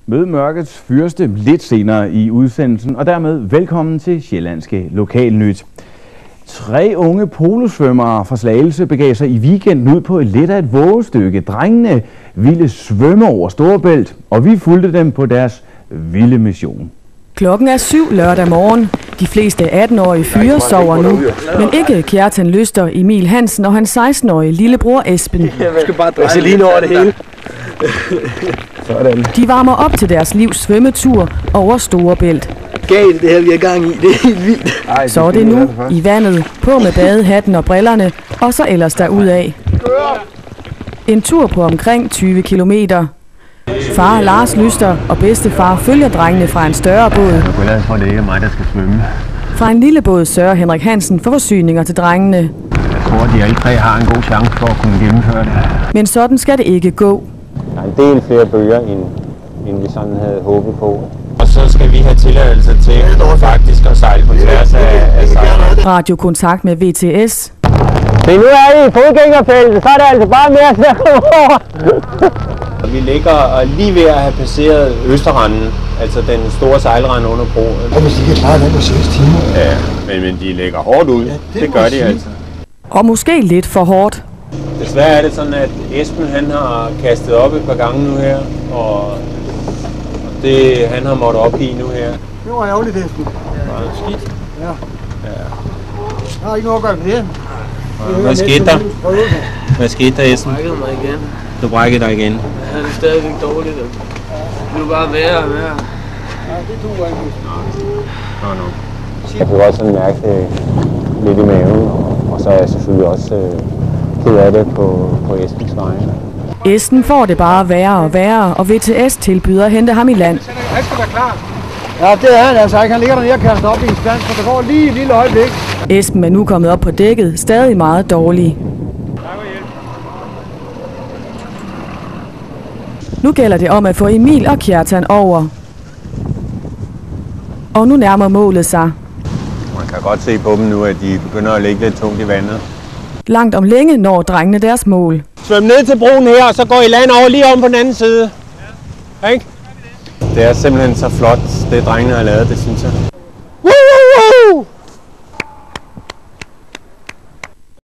Mød mørkets fyrste lidt senere i udsendelsen, og dermed velkommen til Sjællandske Lokalnyt. 3 unge polosvømmere fra Slagelse begav sig i weekenden ud på lidt af et vågestykke. Drengene ville svømme over Storebælt, og vi fulgte dem på deres vilde mission. Klokken er 7 lørdag morgen. De fleste 18-årige fyre sover nu, men ikke Kjartan Lyster, Emil Hansen og hans 16-årige lillebror Esben. Jeg skal bare dreje lige over det hele. De varmer op til deres livs svømmetur over Storebælt. Galt det her, vi er gang i. Det er helt vildt. Så er det nu i vandet, på med badehatten og brillerne, og så ellers derudad. En tur på omkring 20 kilometer. Far Lars Lyster og bedstefar følger drengene fra en større båd. Jeg er glad for, at det ikke er mig, der skal svømme. Fra en lille båd sørger Henrik Hansen for forsyninger til drengene. Jeg tror, at de alle 3 har en god chance for at kunne gennemføre det. Men sådan skal det ikke gå. Der er en del flere bøger, end vi sådan havde håbet på. Og så skal vi have tilladelse til faktisk at sejle på tværs af sejlet. Radiokontakt med VTS. Se, nu er I i fodgængerfeltet, så er det altså bare mere at komme over. Vi ligger lige ved at have passeret Østerranden, altså den store sejlrende under broen. Og hvis de kan klare det på 6 timer. Ja, men de lægger hårdt ud. Ja, det gør de altså. Og måske lidt for hårdt. Desværre er det sådan, at Esben han har kastet op et par gange nu her, og det han har måttet opgive nu her. Det var ærgerligt, Esben. Ja, skidt. Ja. Jeg har ikke noget at gøre med det. Hvad skete der? Hvad skete der, Esben? Jeg brækkede mig igen. Du brækkede dig igen? Ja, det er stadigvæk dårligt. Det blev bare værre og værre. Ja, det tog jeg ikke. Nå. Jeg kunne også sådan mærke det lidt i maven, og så er jeg selvfølgelig også ked af det på Esbens vegne. Esben får det bare værre og værre, og VTS tilbyder at hente ham i land. Han skal være klar. Ja, det er han altså ikke. Han ligger dernede og kaster op i en spand, så der går lige et lille øjeblik. Esben er nu kommet op på dækket, stadig meget dårlig. Nu gælder det om at få Emil og Kjartan over. Og nu nærmer målet sig. Man kan godt se på dem nu, at de begynder at ligge lidt tungt i vandet. Langt om længe når drengene deres mål. Svøm ned til broen her, og så går I land over lige om på den anden side. Ja. Ikke? Det er simpelthen så flot, det drengene har lavet, det synes jeg.